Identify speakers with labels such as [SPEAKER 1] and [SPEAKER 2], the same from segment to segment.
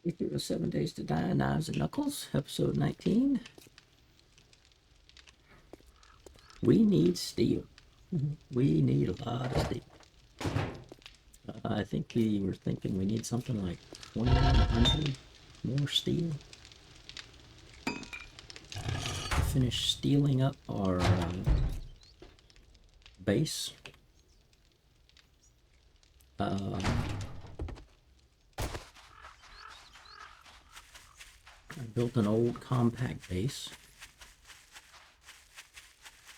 [SPEAKER 1] 7 Days to Die, Knives and Knuckles, episode 19. We need steel. We need a lot of steel. I think we were thinking we need something like 2,100 more steel. Finish steeling up our base. I built an old compact base,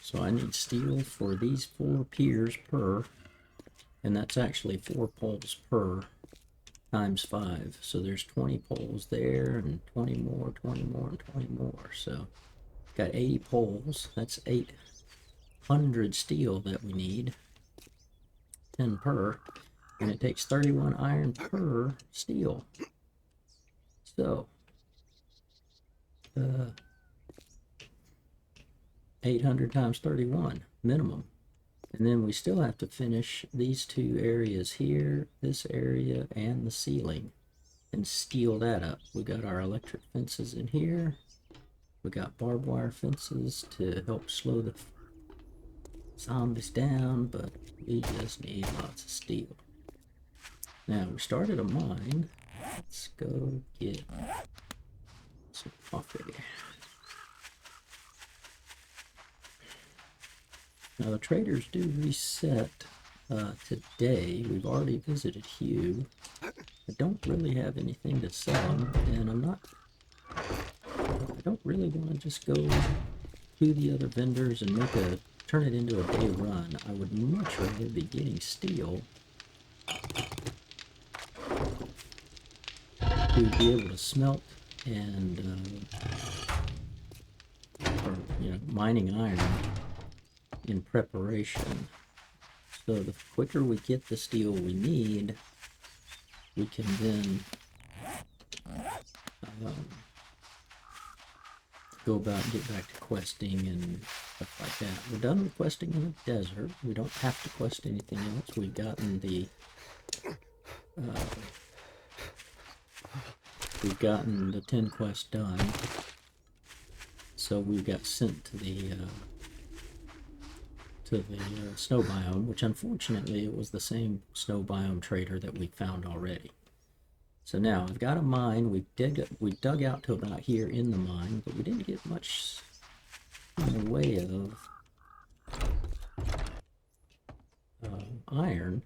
[SPEAKER 1] so I need steel for these 4 piers per, and that's actually 4 poles per times 5, so there's 20 poles there and 20 more, 20 more, and 20 more. So got 80 poles. That's 800 steel that we need, 10 per, and it takes 31 iron per steel. So 800 times 31 minimum. And then we still have to finish these 2 areas here, this area, and the ceiling, and steel that up. We got our electric fences in here. We got barbed wire fences to help slow the zombies down, but we just need lots of steel. Now, we started a mine. Let's go get some coffee. Now the traders do reset today. We've already visited Hugh. I don't really have anything to sell him, and I don't really want to just go to the other vendors and turn it into a day run. I would much rather be getting steel to be able to smelt and mining iron in preparation. So the quicker we get the steel we need, we can then go about and get back to questing and stuff like that. We're done with questing in the desert. We don't have to quest anything else. We've gotten the we've gotten the 10 quests done. So we got sent to the snow biome, which unfortunately it was the same snow biome trader that we found already. So now I've got a mine. We dug out to about here in the mine, but we didn't get much in the way of iron.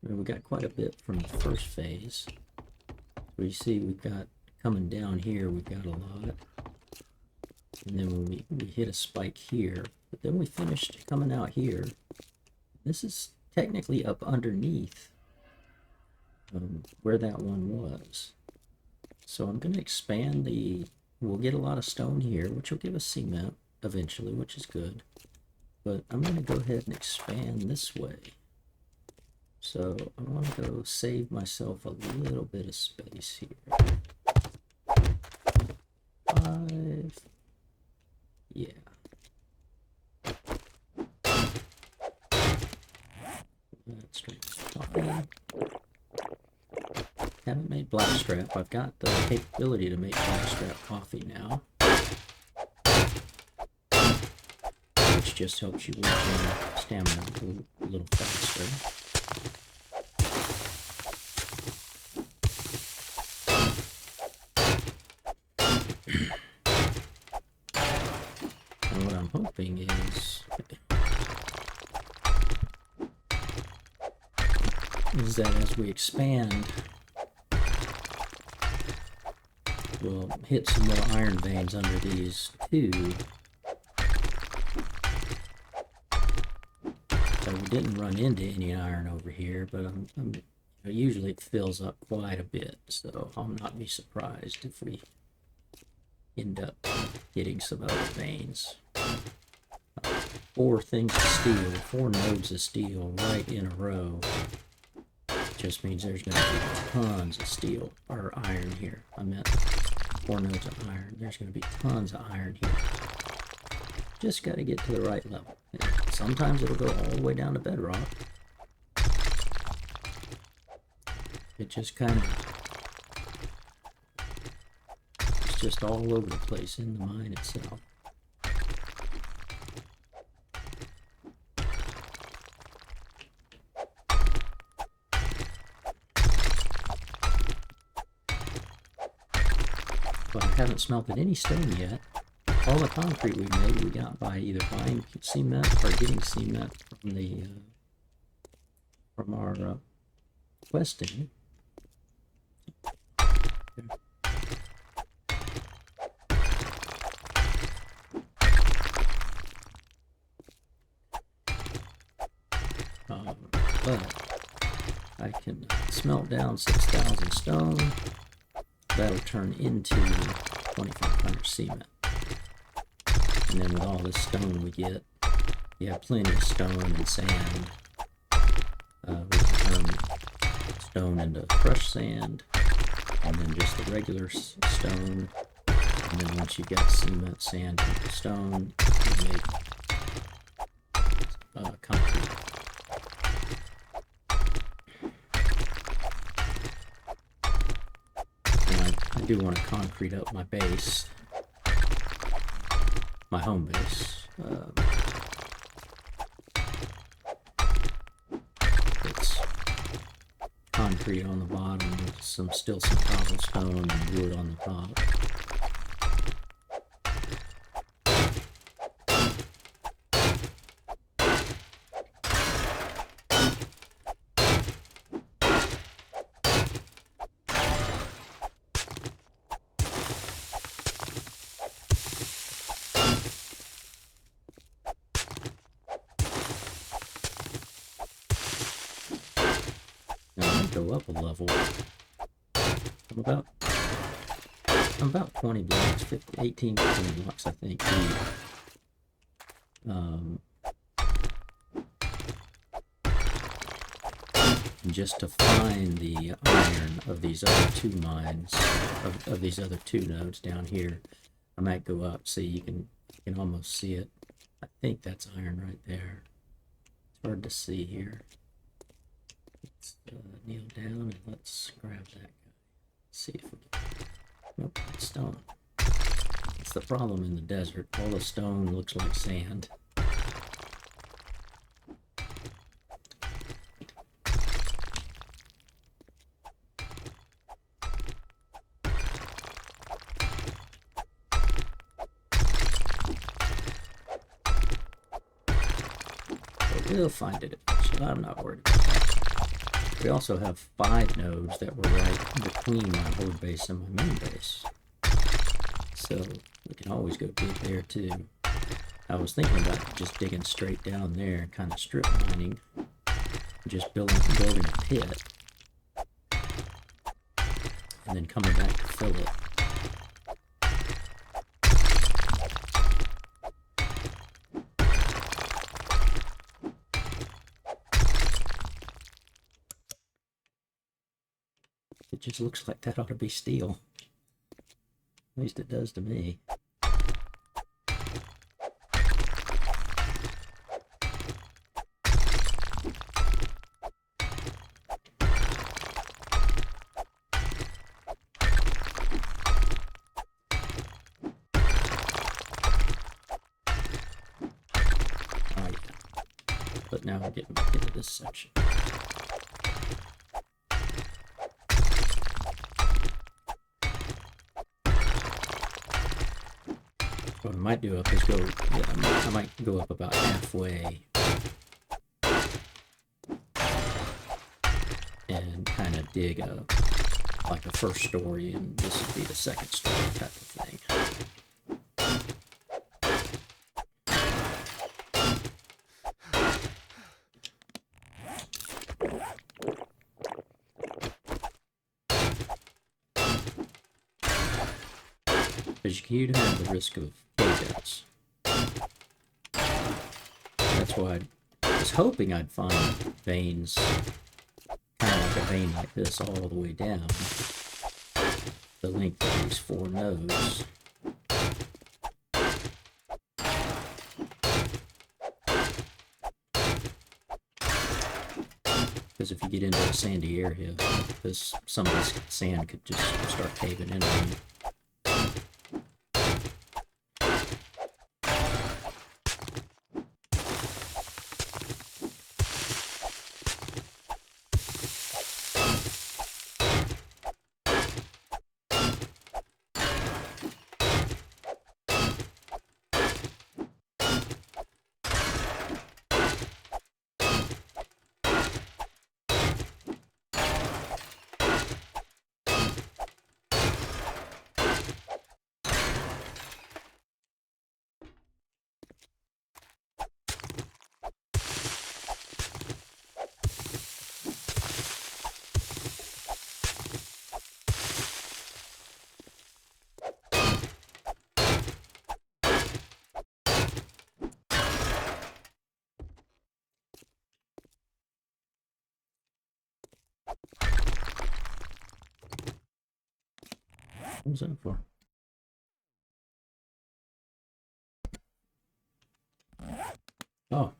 [SPEAKER 1] We got quite a bit from the first phase. So you see we've got coming down here, we've got a lot. And then when we hit a spike here, but then we finished coming out here. This is technically up underneath where that one was. So I'm going to expand we'll get a lot of stone here, which will give us cement eventually, which is good. But I'm going to go ahead and expand this way. So I want to go save myself a little bit of space here. 5. Yeah. Let's drink coffee. Haven't made blackstrap. I've got the capability to make blackstrap coffee now, which just helps you regen stamina a little faster. And what I'm hoping is that as we expand, we'll hit some more iron veins under these too. So we didn't run into any iron over here, but usually it fills up quite a bit, so I'll not be surprised if we end up hitting some other veins. 4 things of steel, 4 nodes of steel right in a row. Just means there's going to be tons of steel or iron here. I meant 4 nodes of iron. There's going to be tons of iron here. Just got to get to the right level. Sometimes it'll go all the way down to bedrock. It just kind of just all over the place in the mine itself. But I haven't smelted any stone yet. All the concrete we made, we got by either buying cement or getting cement from our questing. But I can smelt down 6,000 stone. That'll turn into 2,500 cement. And then with all this stone we get, you have plenty of stone and sand. We can turn stone into crushed sand, and then just the regular stone. And then once you get cement, sand, and stone, you make concrete. And I do want to concrete up my base, my home base. It's concrete on the bottom with still some cobblestone and wood on the top. Go up a level. I'm about 20 blocks, 18 to 20 blocks, I think. Just to find the iron of these other two mines, of these other two nodes down here, I might go up. See, you can almost see it. I think that's iron right there. It's hard to see here. Let's kneel down and let's grab that guy. See if we can. Nope, it's stone. That's the problem in the desert. All the stone looks like sand. But we'll find it eventually. I'm not worried about that. We also have 5 nodes that were right between my horde base and my main base. So we can always go dig there too. I was thinking about just digging straight down there and kind of strip mining. Just building a pit. And then coming back to fill it. It just looks like that ought to be steel. At least it does to me. Oh yeah. But now we're getting back into this section. What I might do up is I might go up about halfway and kind of dig like a first story, and this would be the second story type of thing. Because you do have the risk of cave-outs. That's why I was hoping I'd find veins, kind of like a vein like this all the way down the length of these 4 nodes. Because if you get into a sandy area, some of this sand could just start caving in on you. What was that for? Oh.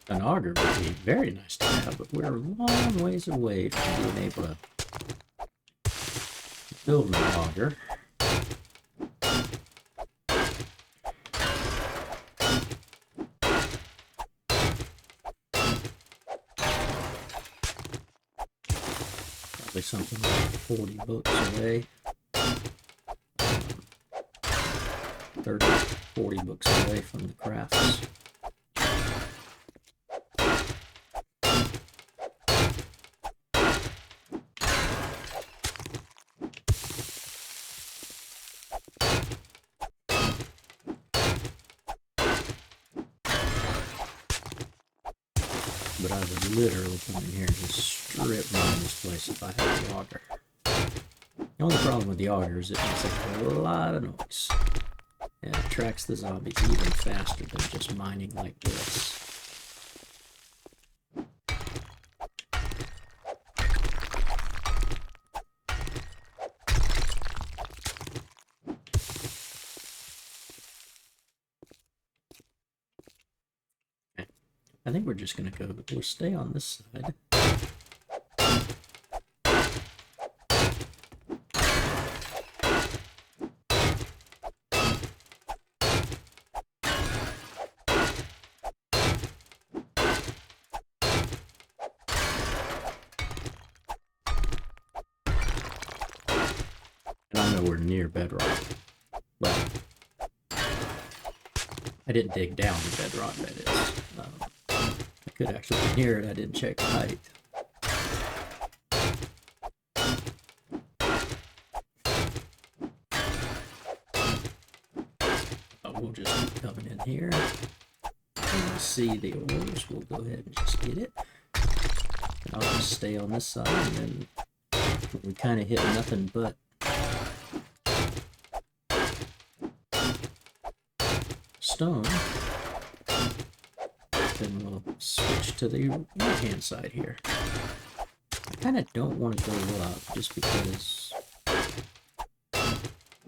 [SPEAKER 1] An auger would be very nice to have, but we're a long ways away from being able to build an auger. Probably something like 40 books away. 30, 40 books away from the crafts. But I would literally come in here and just strip mine this place if I had the auger. The only problem with the auger is it makes a lot of noise. And it tracks the zombies even faster than just mining like this. Okay. I think we're just going to we'll stay on this side. And I'm nowhere near bedrock. Well, I didn't dig down to bedrock, that is. I could actually be near it, I didn't check the height. But we'll just keep coming in here. And we'll see the ores, we'll go ahead and just get it. And I'll just stay on this side, and then we kind of hit nothing but stone. Then we'll switch to the right hand side here. I kind of don't want to go up just because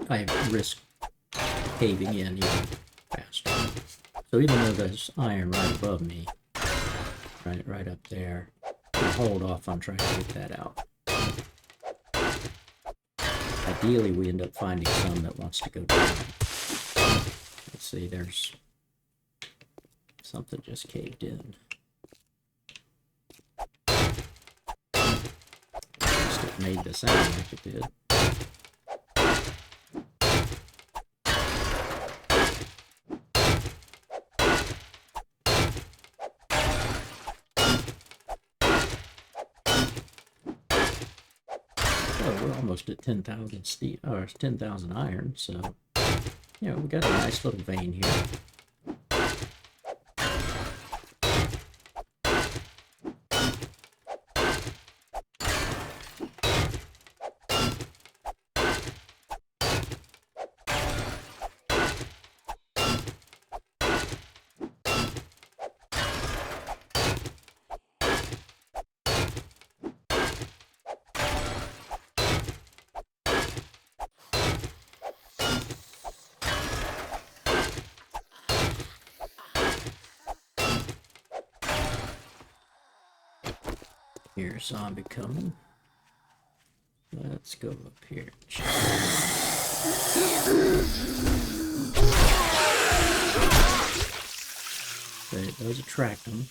[SPEAKER 1] I risk caving in even faster. So even though there's iron right above me, right up there, I'll hold off on trying to get that out. Ideally, we end up finding some that wants to go down. Let's see, there's Something just caved in. Just it made the sound like it did. Oh, we're almost at 10,000 steel, or 10,000 iron, so yeah, we got a nice little vein here. Here's zombie coming. Let's go up here. Okay, it does attract them.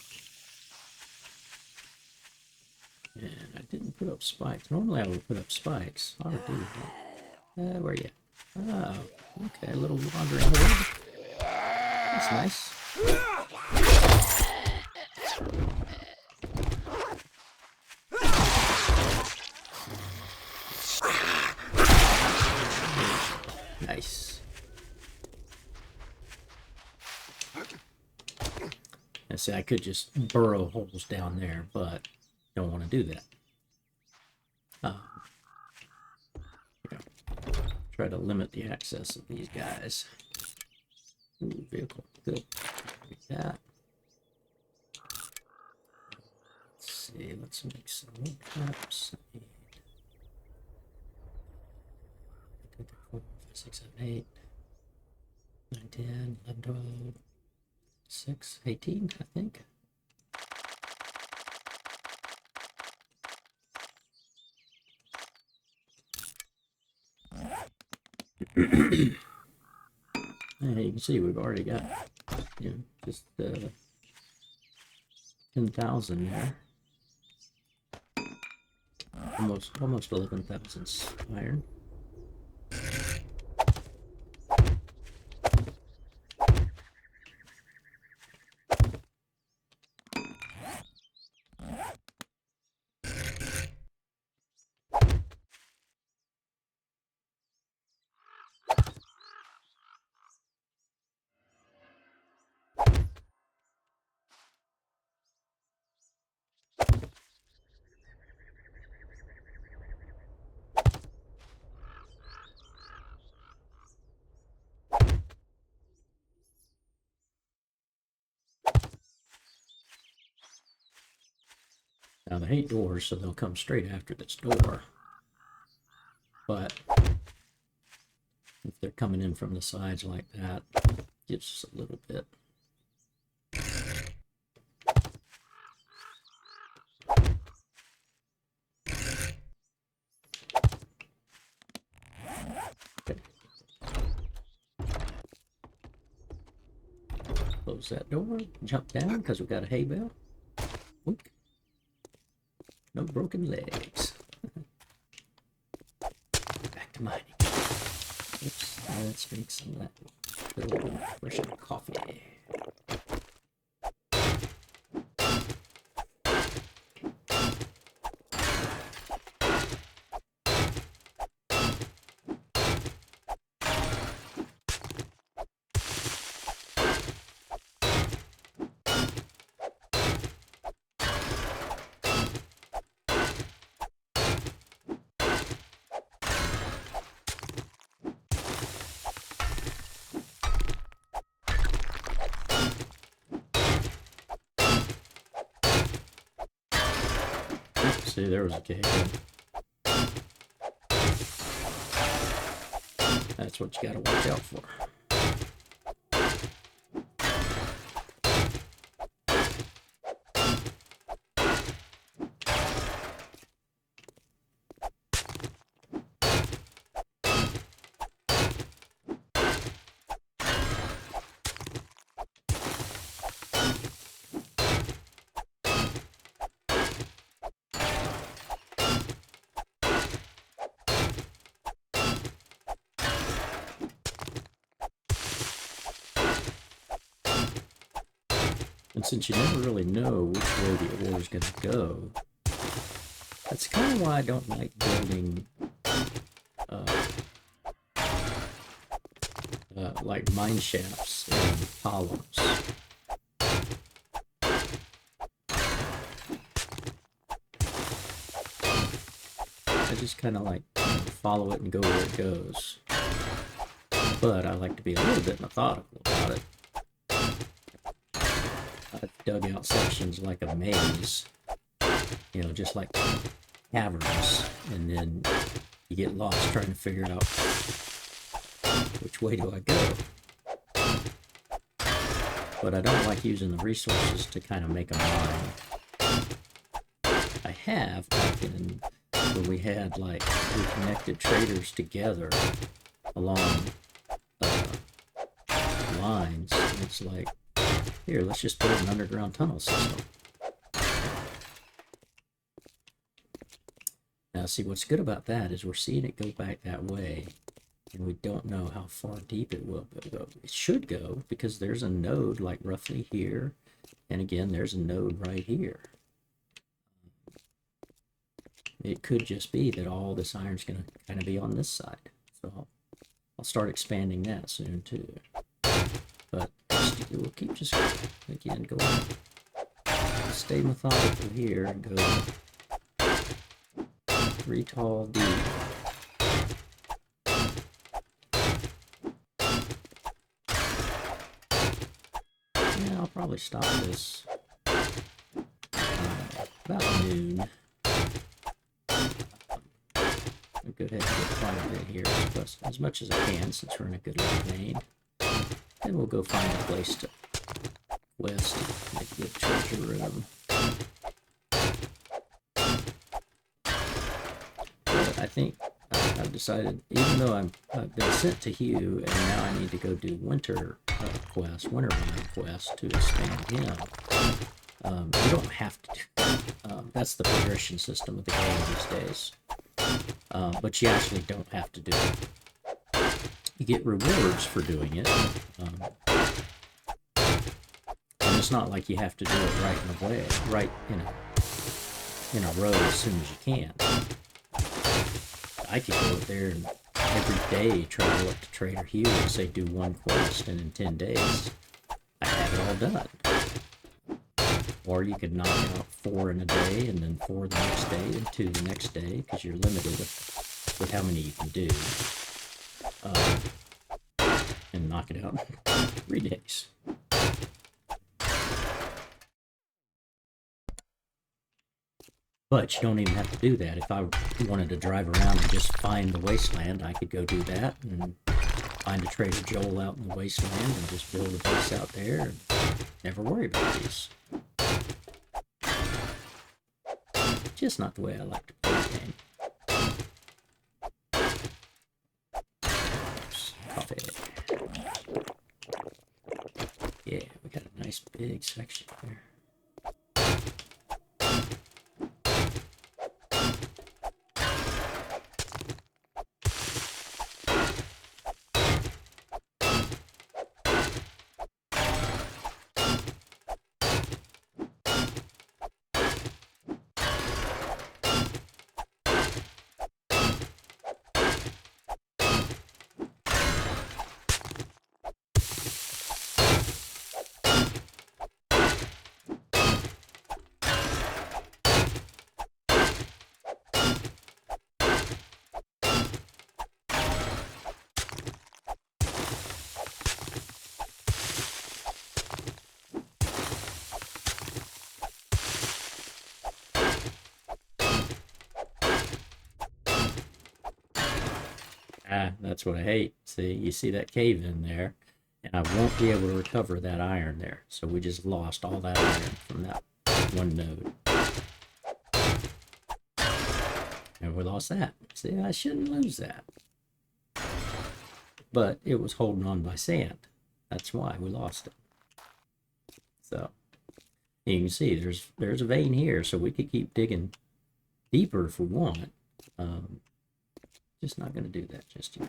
[SPEAKER 1] And I didn't put up spikes. Normally I would put up spikes. I would do that. Where are you? Oh, okay, a little wandering horde. That's nice. Nice. And see, I could just burrow holes down there, but don't want to do that. Yeah. Try to limit the access of these guys. Ooh, vehicle. Good. Like that. Let's see. Let's make some wood traps. 6, 7, 8, 9, 10, 11, 12, 6, 18, I think. And you can see we've already got, you know, just 10,000 there. Almost 11,000 iron. Now they hate doors, so they'll come straight after this door. But if they're coming in from the sides like that, gives us a little bit. Okay. Close that door, jump down because we've got a hay bale. Oink. No broken legs. Back to mining. Oops, let's make some of that little refreshing coffee. See, there was a cave. That's what you gotta watch out for. And since you never really know which way the ore is going to go, that's kind of why I don't like building like mine shafts and columns. I just kind of like follow it and go where it goes. But I like to be a little bit methodical about it. I've dug out sections like a maze, you know, just like caverns, and then you get lost trying to figure out which way do I go. But I don't like using the resources to kind of make a mine. I have back in when we had like we connected traders together along lines. And it's like, here, let's just build an underground tunnel system. Now, see, what's good about that is we're seeing it go back that way, and we don't know how far deep it will go. It should go, because there's a node like roughly here, and again, there's a node right here. It could just be that all this iron's going to kind of be on this side. So I'll start expanding that soon too. But we'll keep just, again, going. Stay methodical here and go 3 tall deep. Yeah, I'll probably stop this about noon. I'll go ahead and get quite a bit here, as much as I can, since we're in a good little vein. Then we'll go find a place to quest, make a good treasure room. But I think I've decided, even though I've been sent to Hugh, and now I need to go do winter mine quest to expand him. You don't have to do that. That's the progression system of the game these days. But you actually don't have to do it. You get rewards for doing it. And it's not like you have to do it right in a way, right in a row as soon as you can. I could go there and every day travel up to Trader Hugh and say do one quest, and in 10 days I have it all done. Or you could knock out 4 in a day, and then 4 the next day, and 2 the next day, because you're limited with how many you can do. And knock it out in 3 days. But you don't even have to do that. If I wanted to drive around and just find the wasteland, I could go do that and find a Trader Joel out in the wasteland and just build a base out there and never worry about these. Just not the way I like to play the game. Oops, coffee. Yeah, we got a nice big section there. That's what I hate. See, you see that cave in there, and I won't be able to recover that iron there. So we just lost all that iron from that one node. And we lost that. See, I shouldn't lose that. But it was holding on by sand. That's why we lost it. So you can see there's a vein here, so we could keep digging deeper if we want. Just not going to do that just yet.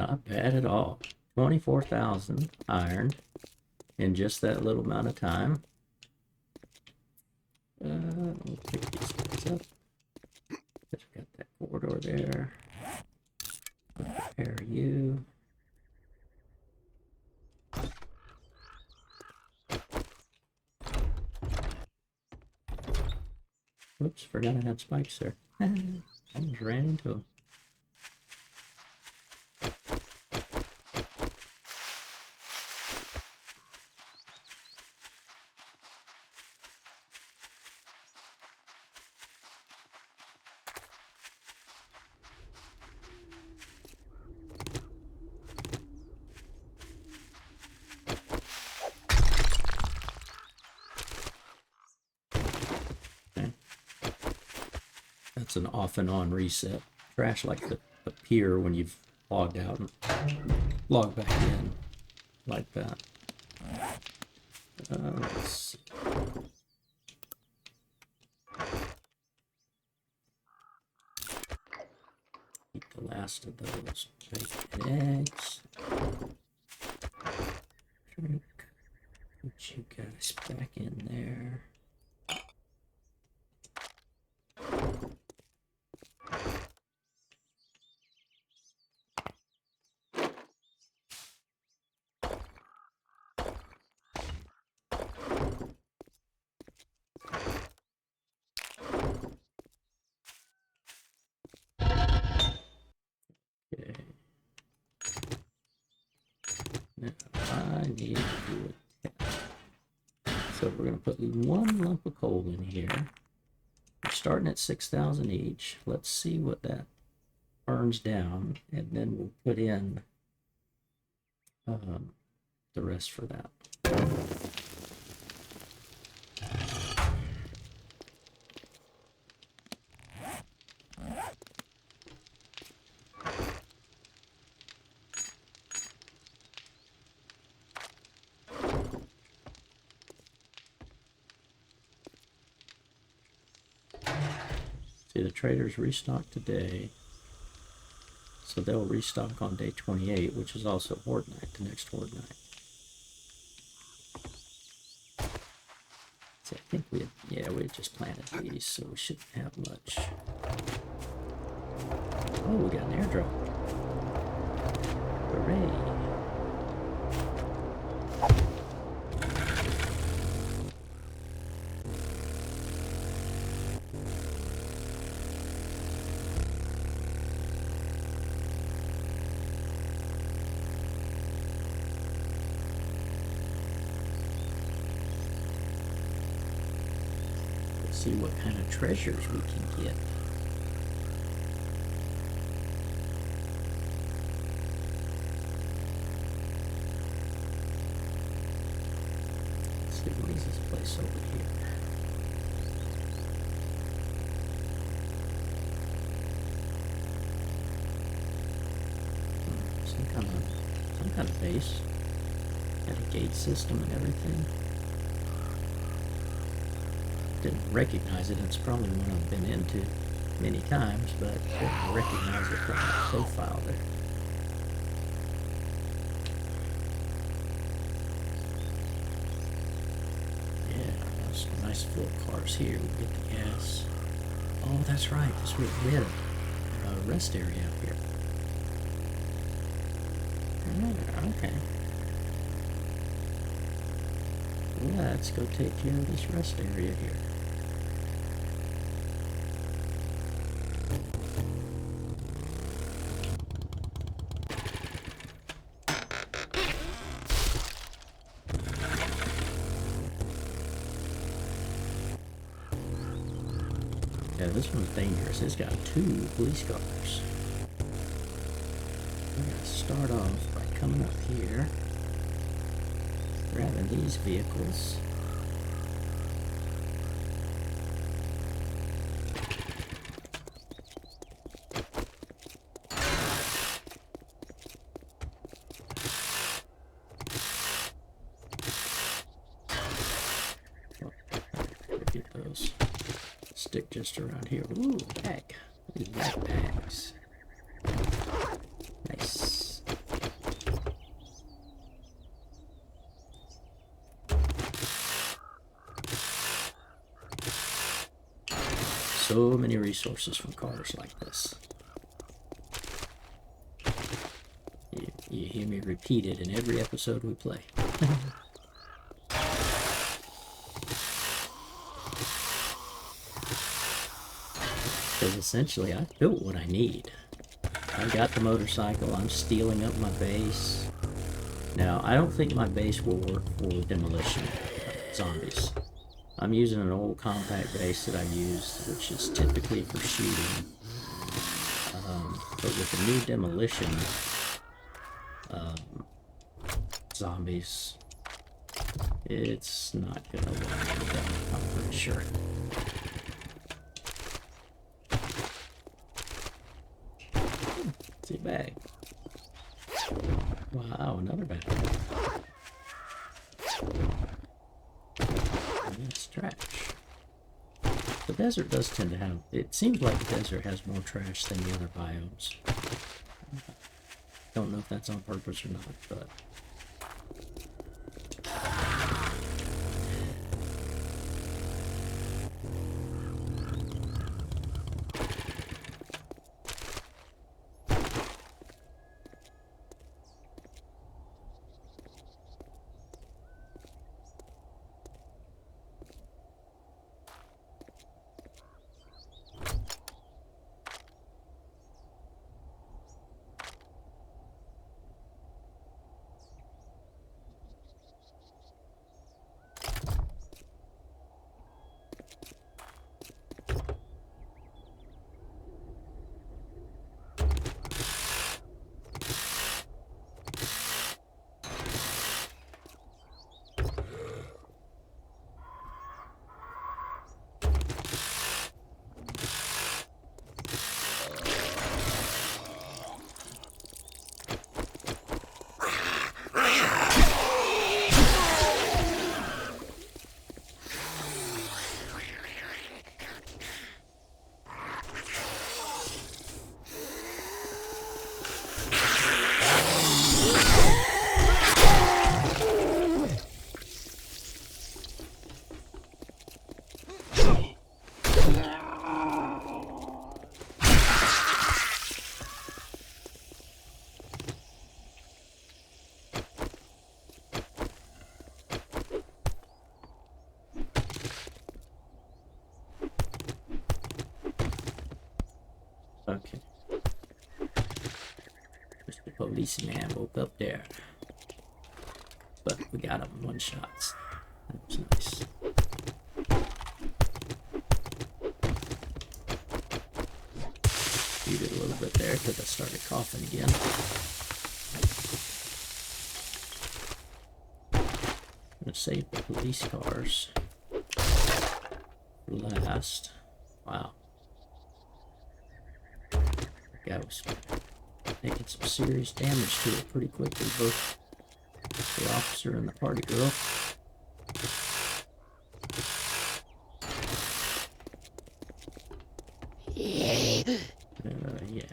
[SPEAKER 1] Not bad at all. 24,000 iron in just that little amount of time. We'll pick these guys up. Just got that corridor there. Prepare you. Whoops, forgot I had spikes there. I just ran into them. That's an off and on reset. Trash like the appear when you've logged out and logged back in, like that. Let's see. Eat the last of those bacon eggs. Put you guys back in there. Okay. Now I need to do a test. So we're going to put one lump of coal in here. We're starting at 6,000 each. Let's see what that burns down, and then we'll put in the rest for that. See, the traders restock today, so they'll restock on day 28, which is also Horde Night, the next Horde Night. See, I think we had just planted these, so we shouldn't have much. Oh, we got an airdrop. Hooray. See what kind of treasures we can get. Let's see, what is this place over here? Some kind of base. Got a gate system and everything. Didn't recognize it. It's probably one I've been into many times, but didn't recognize it from the save file there. Yeah, there's some nice full cars here. We get the gas. Oh, that's right. This was we had a rest area up here. Oh, okay. Let's go take care of this rest area here. Yeah, this one's dangerous. It's got 2 police cars. We're going to start off by coming up here, grabbing these vehicles. Get those. Stick just around here. Ooh, bag. These backpacks. Nice. so many resources from cars like this. You hear me repeat it in every episode we play. Because essentially I've built what I need. I've got the motorcycle, I'm stealing up my base. Now, I don't think my base will work for demolition zombies. I'm using an old compact base that I've used, which is typically for shooting. But with the new demolition zombies, it's not gonna work. I'm pretty sure. See, bag. Wow, another bag. That's trash. The desert does tend to have, it seems like the desert has more trash than the other biomes. Don't know if that's on purpose or not, but okay. Mr. Policeman woke up there. But we got him one shots. That was nice. Shoot it a little bit there because I started coughing again. I'm gonna save the police cars for last. Wow. That guy was making some serious damage to it pretty quickly, both the officer and the party girl. Yeah.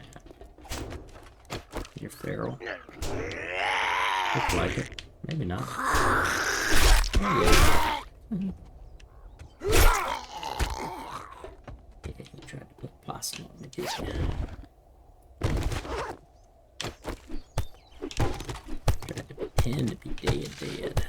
[SPEAKER 1] You're feral. Looks like it. Maybe not. Oh, yeah. Yeah, he tried to put possum on me, didn't you? Tried to pretend to be dead.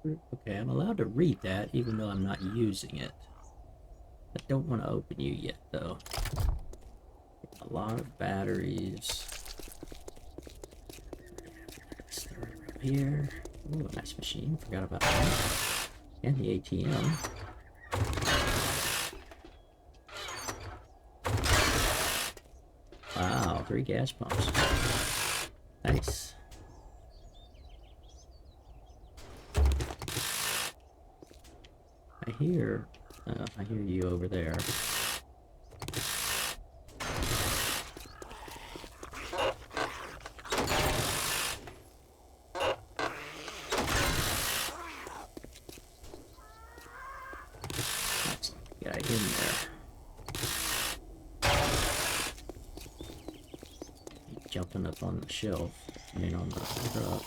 [SPEAKER 1] Okay, I'm allowed to read that even though I'm not using it. I don't want to open you yet, though. A lot of batteries. Let's throw it up here. Ooh, a nice machine. Forgot about that. And the ATM. Wow, 3 gas pumps. Nice. I hear you over there. That's a guy in there. He's jumping up on the shelf. I mean, on the truck.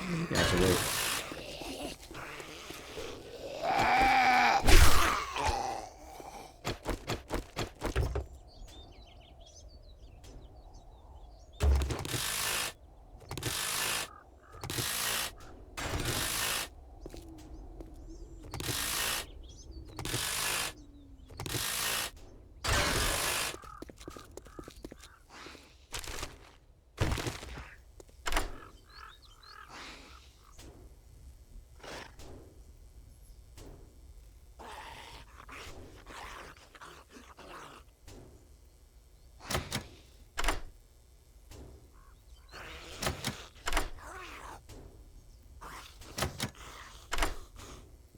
[SPEAKER 1] You guys are waiting.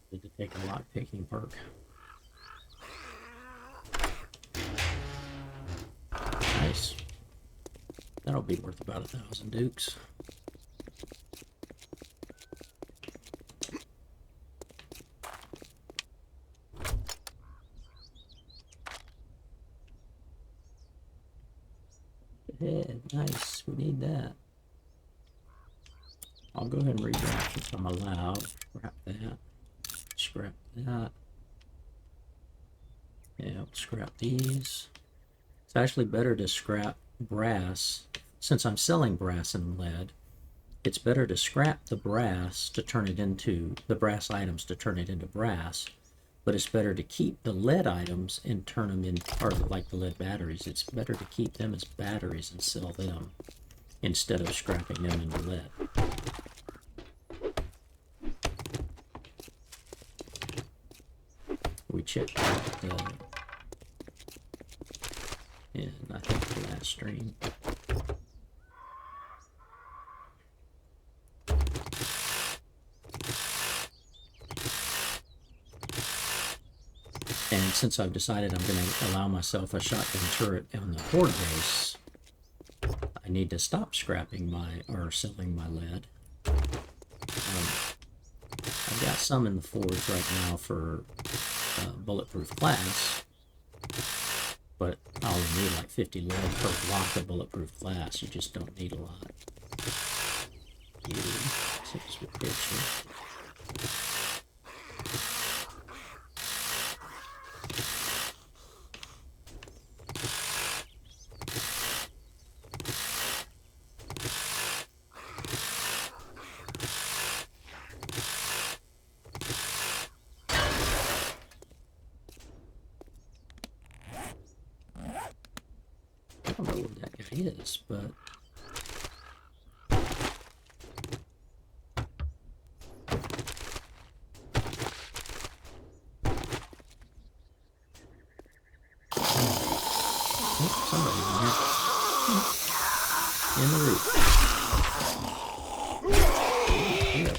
[SPEAKER 1] Need to take a lock picking perk. Nice. That'll be worth about 1,000 dukes. Head, nice. We need that. I'll go ahead and redraft if I'm allowed. Scrap that. Scrap that. Yeah, scrap these. It's actually better to scrap brass. Since I'm selling brass and lead, it's better to scrap the brass to turn it into the brass items to turn it into brass. But it's better to keep the lead items and turn them in, or like the lead batteries. It's better to keep them as batteries and sell them instead of scrapping them into lead. We checked that in, I think, the last stream. And since I've decided I'm going to allow myself a shotgun turret on the horde base, I need to stop scrapping or selling my lead. I've got some in the forge right now for bulletproof glass, but I only need like 50 lead per block of bulletproof glass. You just don't need a lot. I don't know what that guy is, but somebody in the roof. Yeah.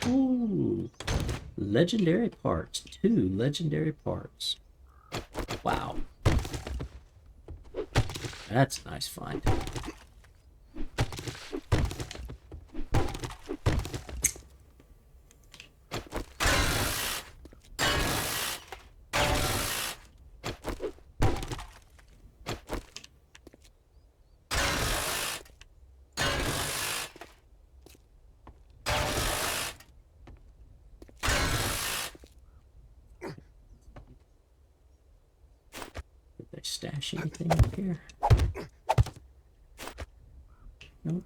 [SPEAKER 1] Ooh, legendary parts. 2 legendary parts. Wow. That's a nice find. stash anything up here? Nope.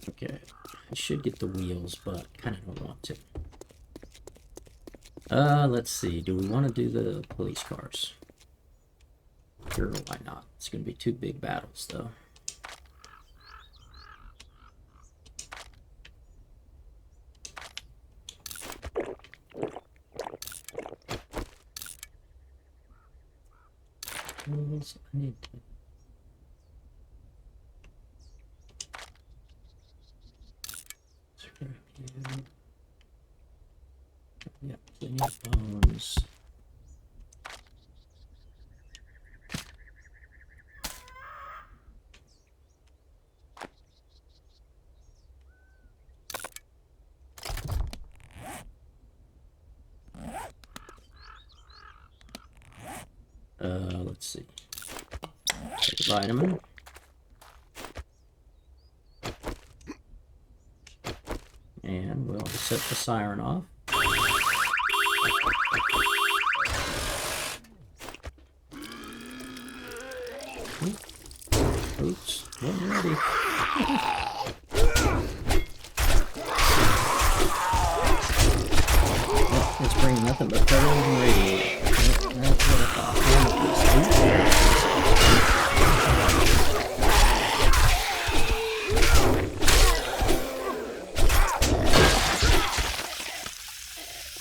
[SPEAKER 1] Okay, I should get the wheels, but kind of don't want to. Let's see. Do we want to do the police cars? Sure, why not? It's going to be 2 big battles, though. Wheels, I need to... Yep, plenty of bones. Let's see. Take a vitamin. And we'll set the siren off. Oops, wasn't ready. Well, it's bringing nothing but trouble and radiating. That's what I thought.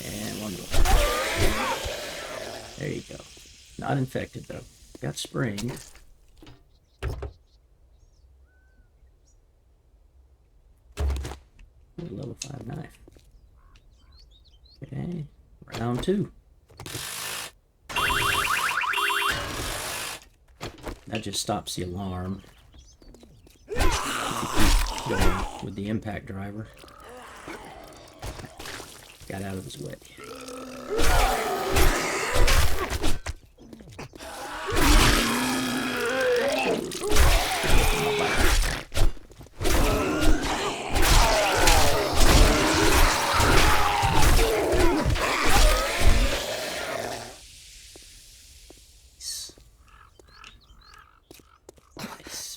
[SPEAKER 1] And one more. There you go. Not infected though. Got springed. Level 5 knife. Okay, round 2. That just stops the alarm. Going with the impact driver. Got out of his way.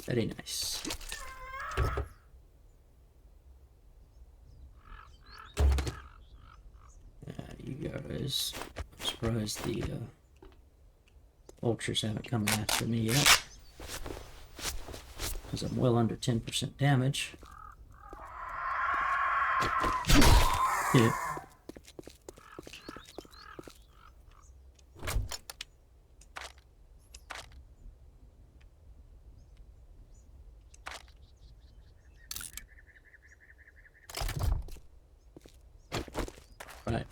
[SPEAKER 1] Very nice. You guys, I'm surprised the vultures haven't come after me yet, because I'm well under 10% damage. Yeah. Right.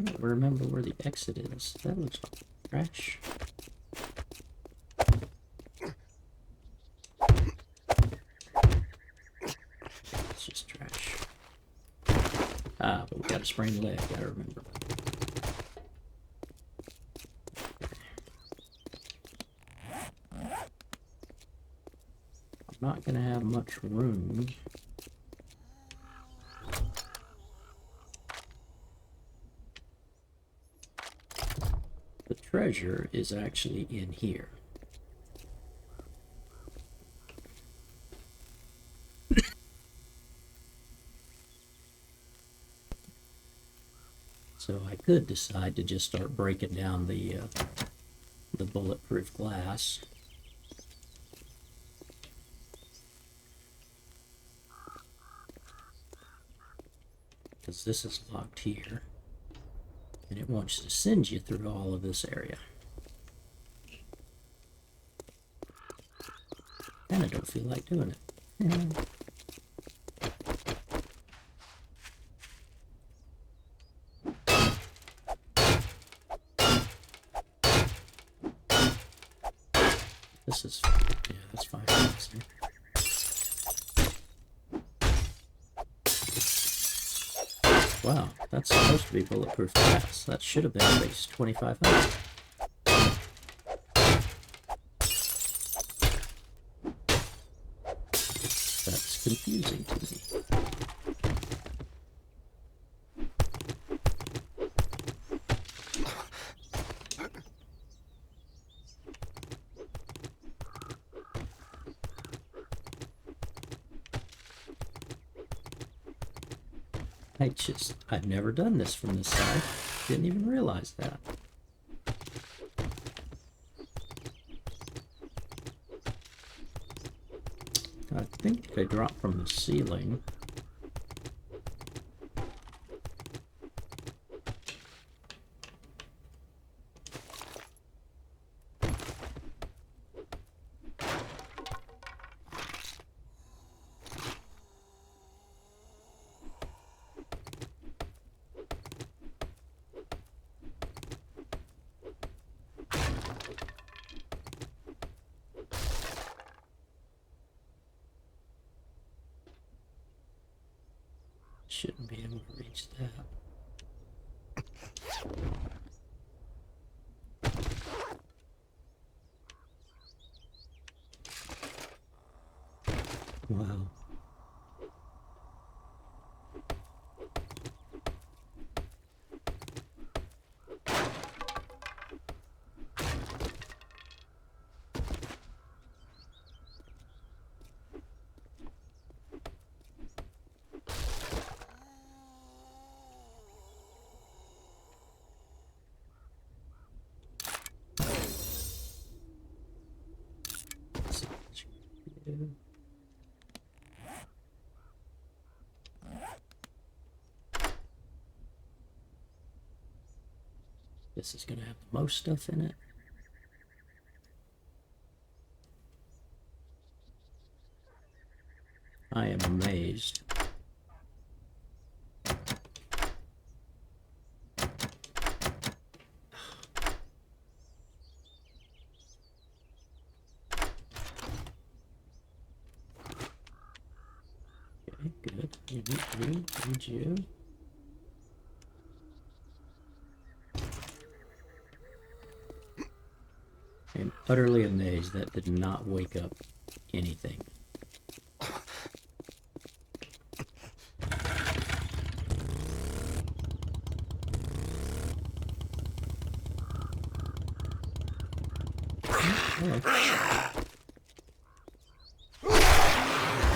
[SPEAKER 1] I don't remember where the exit is. That looks like trash. It's just trash. Ah, but we got a sprained leg, gotta remember. I'm not gonna have much room. The treasure is actually in here. So I could decide to just start breaking down the bulletproof glass. because this is locked here. And it wants to send you through all of this area. And I don't feel like doing it. This is, yeah, that's 5 minutes there. Wow, that's supposed to be bulletproof glass. That should have been at least 2,500. That's confusing to me. I've never done this from this side. Didn't even realize that. I think they dropped from the ceiling. Shouldn't be able to reach that. Wow. This is going to have the most stuff in it. I am amazed. Okay, good. Need you. I'm utterly amazed that did not wake up anything. Oh.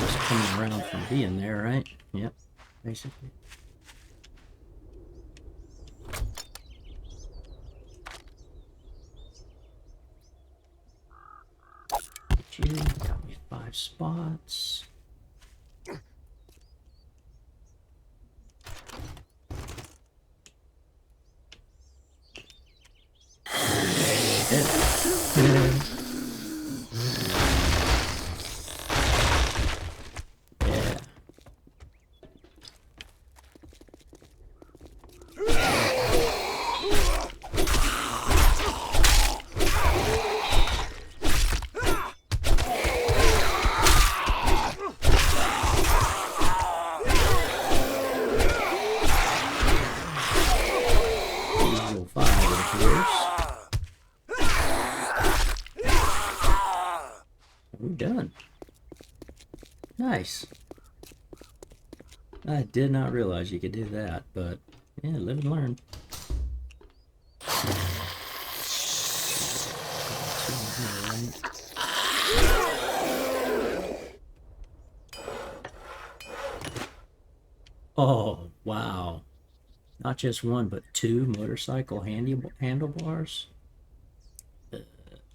[SPEAKER 1] Just coming around from being there, right? Yep, basically. You got me 5 spots. Done. Nice. I did not realize you could do that, but yeah, live and learn. Oh, wow. Not just one, but 2 motorcycle handlebars.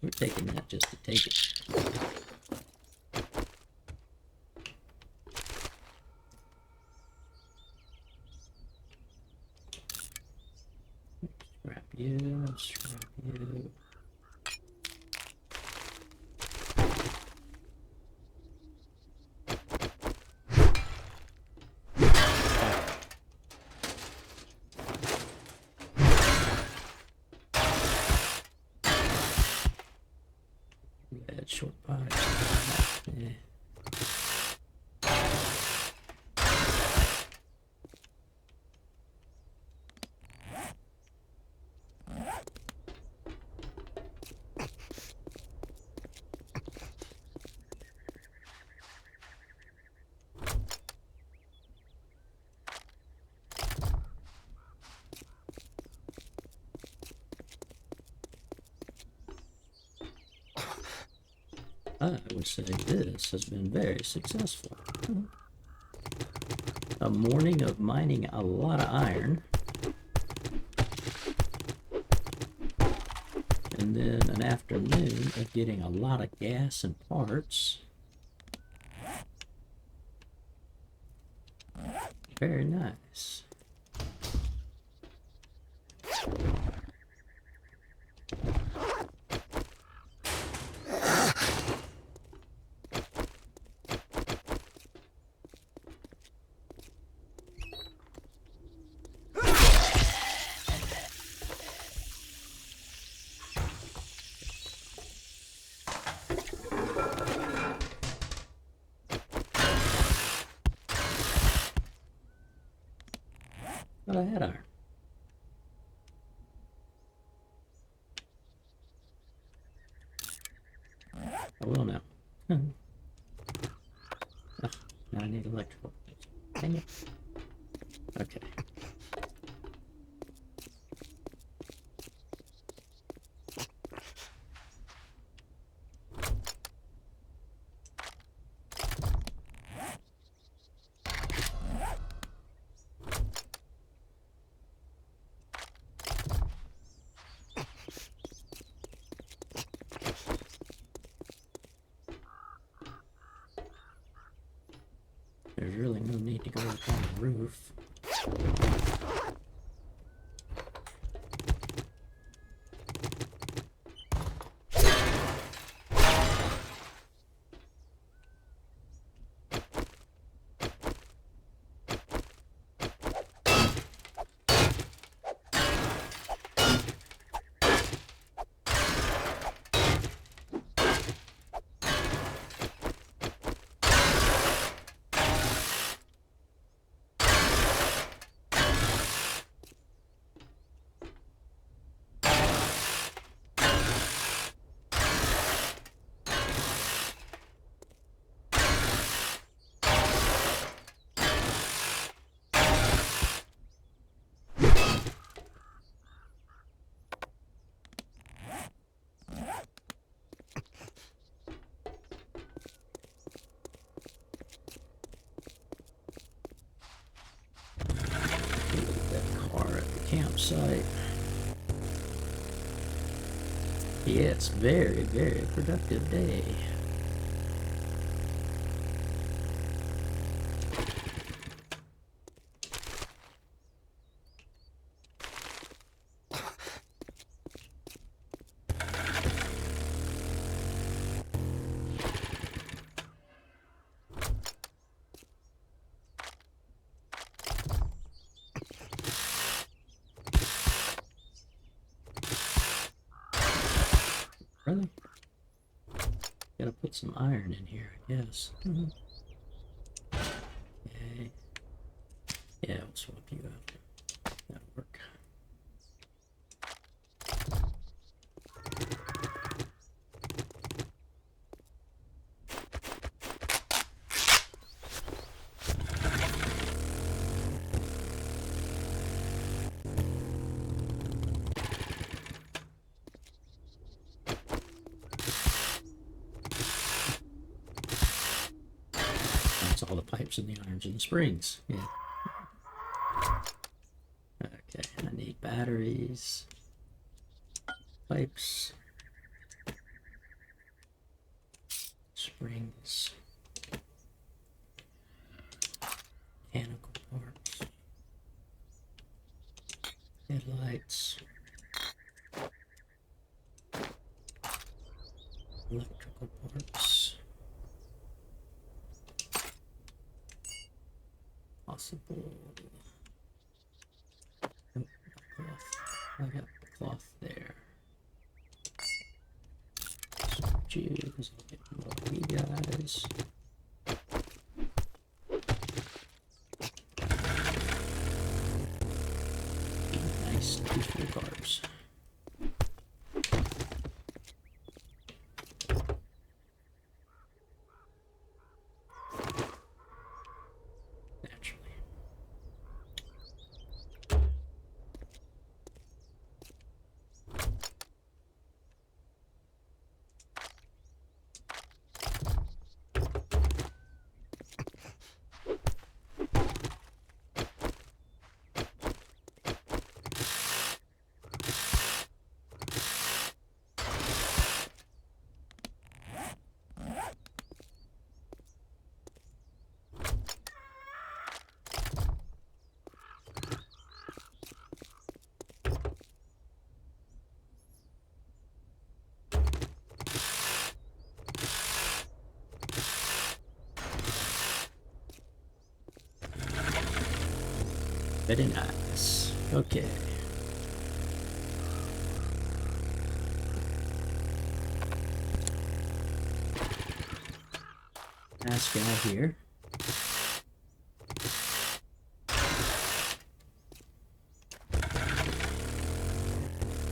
[SPEAKER 1] We're taking that just to take it. that short pipe. Yeah. I would say this has been very successful. A morning of mining a lot of iron, and then an afternoon of getting a lot of gas and parts. Very nice. But I had iron. I will now. Oh, now I need electrical. Dang it. Okay. There's really no need to go up on the roof. Campsite. Yes, very, very productive day. Really? Gotta put some iron in here, I guess. Okay. Yeah, we'll swap you out. That'll work. All the pipes and the irons and the springs. Yeah. Okay, I need batteries, pipes, springs, mechanical parts, headlights, electrical parts. Possible. Oh, cloth. I got the cloth there. Switches. is. Nice, 2 full carbs. Naturally. Very nice. Okay. Last guy here.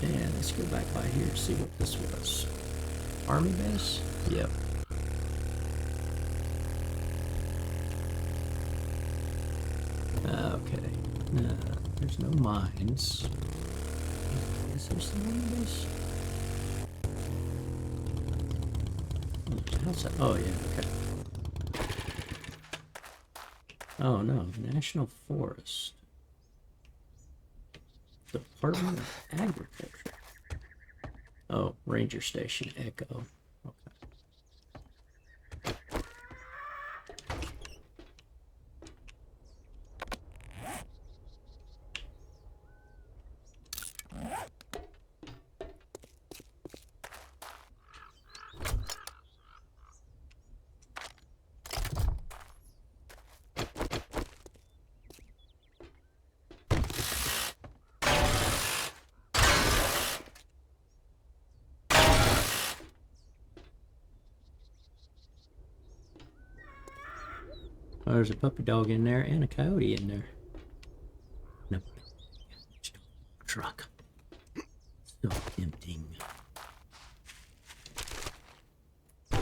[SPEAKER 1] And let's go back by here and see what this was. Army base? Yep. Okay. There's no mines. Is there some army base? How's that? Oh, yeah, okay. Oh, no. National Forest. Department of Agriculture. Oh, Ranger Station Echo. Okay. Oh, there's a puppy dog in there and a coyote in there. No. Truck. So tempting. Yeah,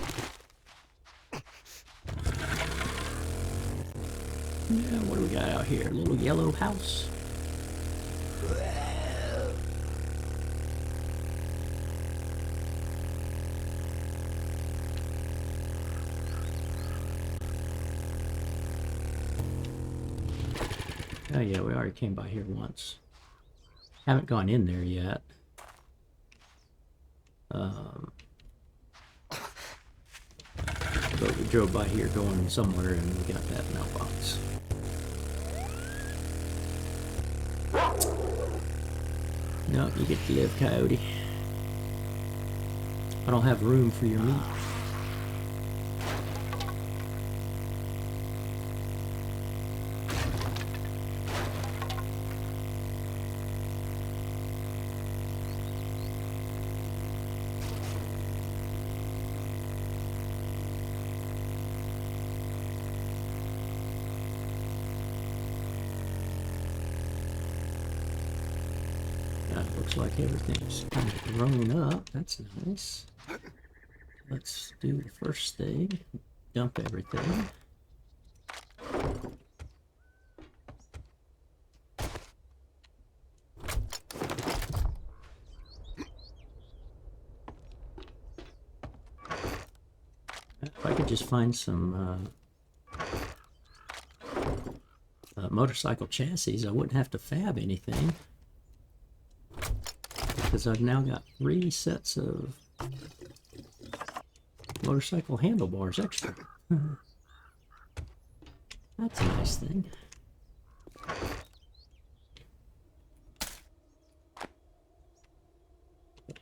[SPEAKER 1] what do we got out here? A little yellow house. Oh yeah, we already came by here once. Haven't gone in there yet. But we drove by here going somewhere and we got that mailbox. No, you get to live, coyote. I don't have room for your meat. Looks like everything's kind of grown up. That's nice. Let's do the first thing. Dump everything. If I could just find some motorcycle chassis, I wouldn't have to fab anything. Because I've now got 3 sets of motorcycle handlebars extra. That's a nice thing.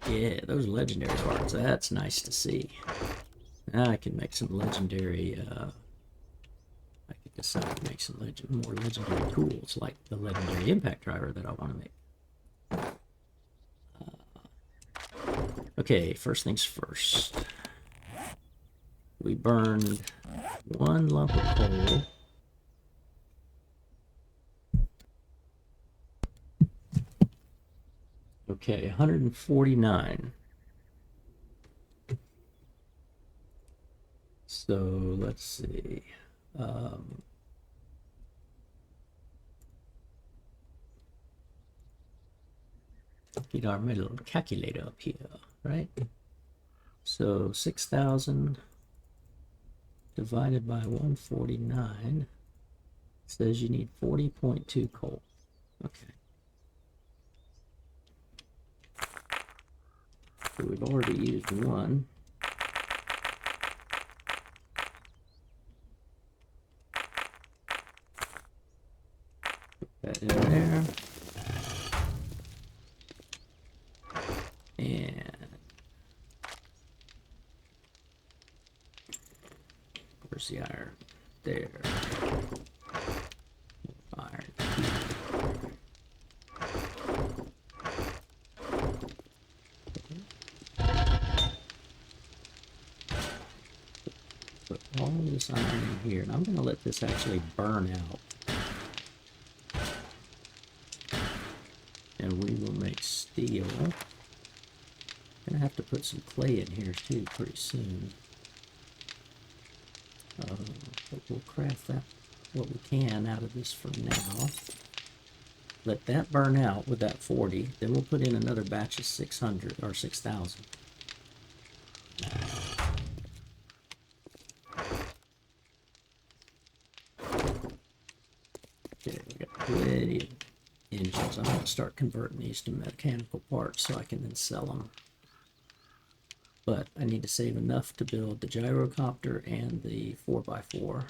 [SPEAKER 1] Yeah, those legendary parts, that's nice to see. Now I can make some legendary, I could decide to make some more legendary tools, like the legendary impact driver that I want to make. Okay, first things first. We burned 1 lump of coal. Okay, 149. So let's see. Get our little calculator up here, right? So 6,000 divided by 149 says you need 40.2 coal. Okay. So we've already used 1. Put that in there. And where's the iron? There. Iron. Put all of this iron in here, and I'm going to let this actually burn out. And we will make steel. Gonna have to put some clay in here too pretty soon. But we'll craft that what we can out of this for now. Let that burn out with that 40. Then we'll put in another batch of 600 or 6,000. Okay, we got plenty of engines. I'm gonna start converting these to mechanical parts so I can then sell them. But I need to save enough to build the gyrocopter and the 4x4.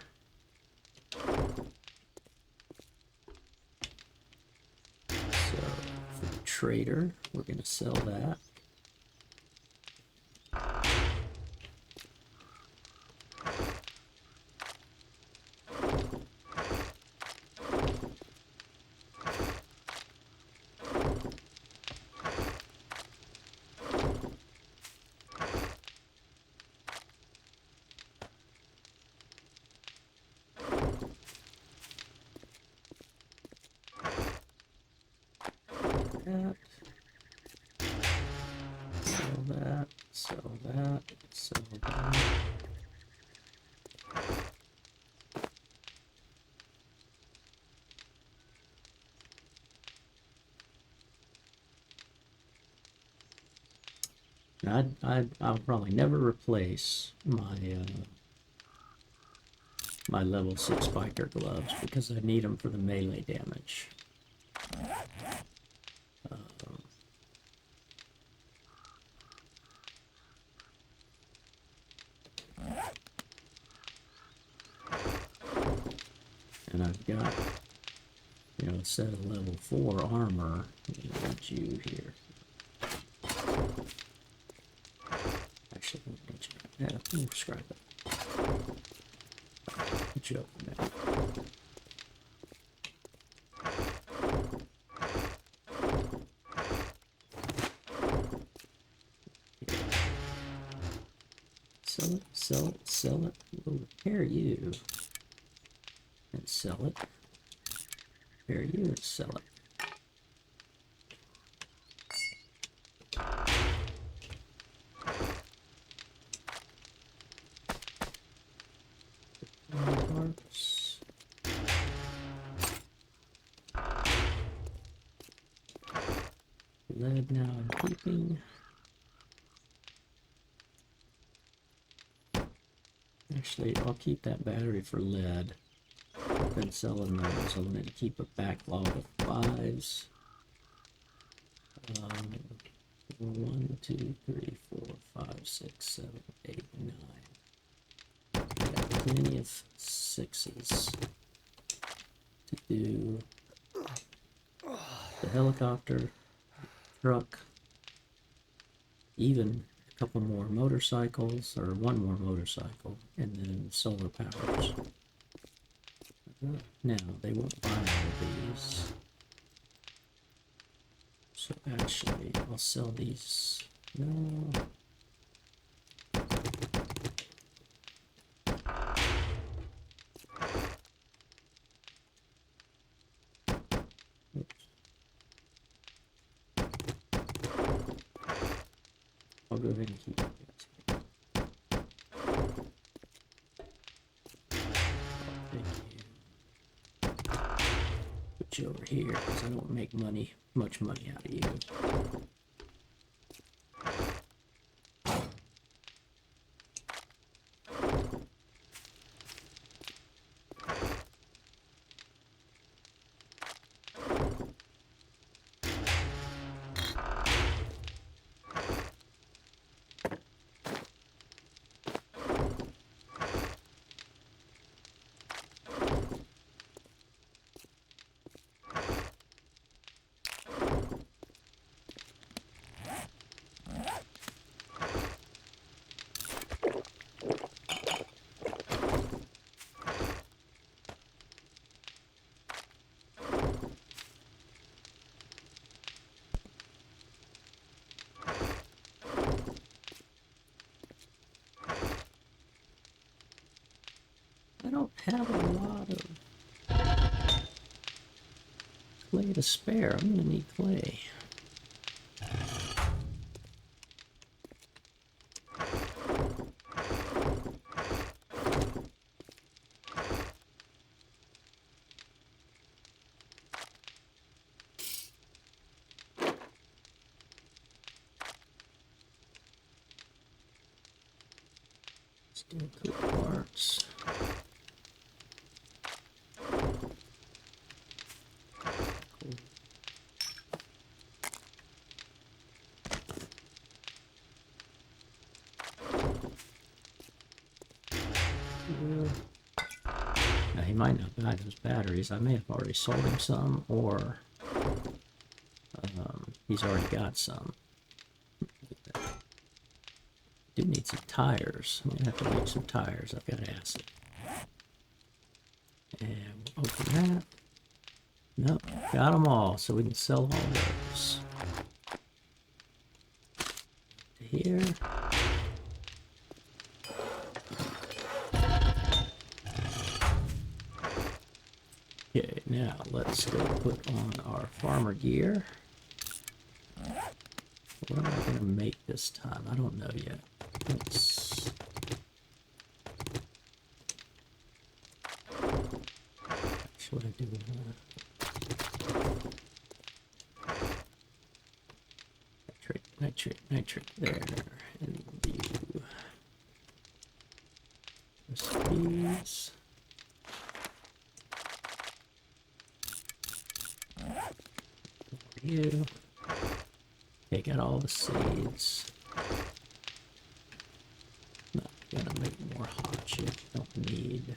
[SPEAKER 1] So for the trader, we're going to sell that. Sell that, sell that, sell that. Now I'll probably never replace my my level 6 biker gloves because I need them for the melee damage. And I've got, you know, a set of level 4 armor. Need you here. Actually, yeah, we'll scrap it. Put you up now. Sell it, sell it, sell it. We'll repair you and sell it. Repair you and sell it. Parts. Lead now I'm keeping. Actually, I'll keep that battery for lead. Been selling those. I wanted to keep a backlog of 5s. 1, 2, 3, 4, 5, 6, 7, 8, 9. Got plenty of 6s to do the helicopter, truck, even a couple more motorcycles, or 1 more motorcycle, and then solar powers. Now, they won't buy all of these. So actually, I'll sell these. No. go ahead and keep it. Put you over here because I don't make much money out of you. I don't have a lot of clay to spare. I'm gonna need clay. Still good parts. Now he might not buy those batteries. I may have already sold him some, or he's already got some. Do need some tires. I'm gonna have to make some tires. I've got acid. And we'll open that. Nope, got them all, so we can sell all those. Here. Okay, now let's go put on our farmer gear. What am I going to make this time? I don't know yet. Let's... What I do with nitrate there, and do recipes. You. Okay, got all the seeds. Not gonna make more hot shit. Don't need.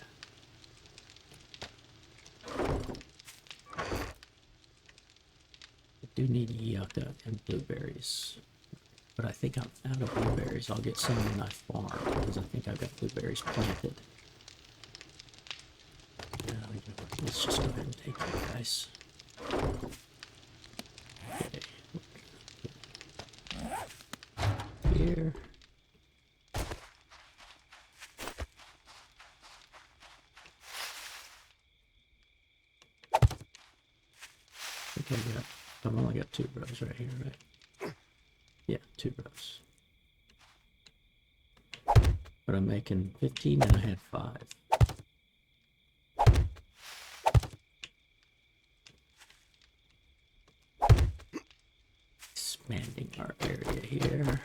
[SPEAKER 1] I do need yucca and blueberries, but I think I'm out of blueberries. I'll get some when I farm because I think I've got blueberries planted. Let's just go ahead and take you guys. Here. I think I've only got 2 rows right here, right? Yeah, 2 rows. But I'm making 15 and I had 5. Expanding our area here.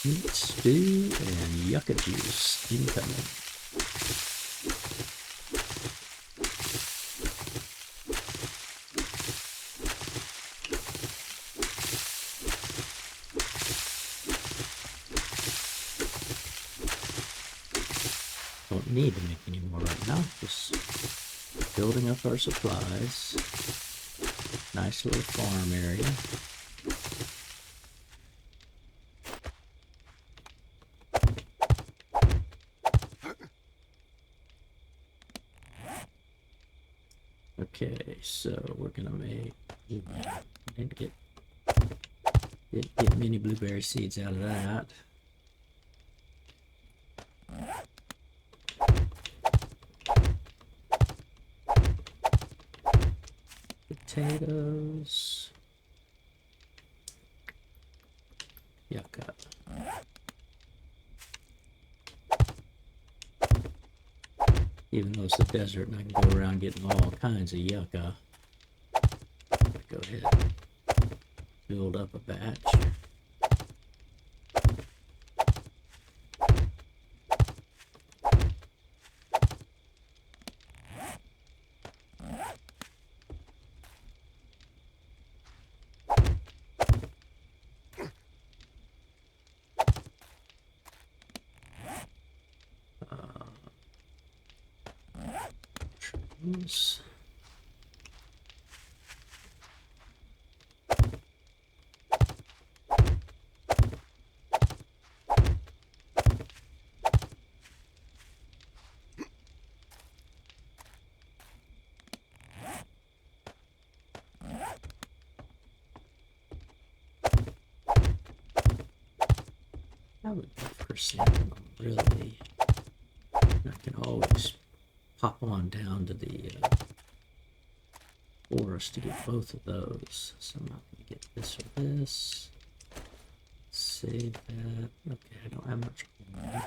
[SPEAKER 1] Meat stew and yucca juice incoming. Don't need to make any more right now. Just building up our supplies. Nice little farm area. Okay, so we're gonna make. Need to get mini blueberry seeds out of that. Potatoes. Yucca. Even though it's the desert and I can go around getting all kinds of yucca. Go ahead and build up a batch. Mushrooms. I would percent really. I can always pop on down to the forest to get both of those. So I'm not going to get this or this. Save that. Okay, I don't have much more.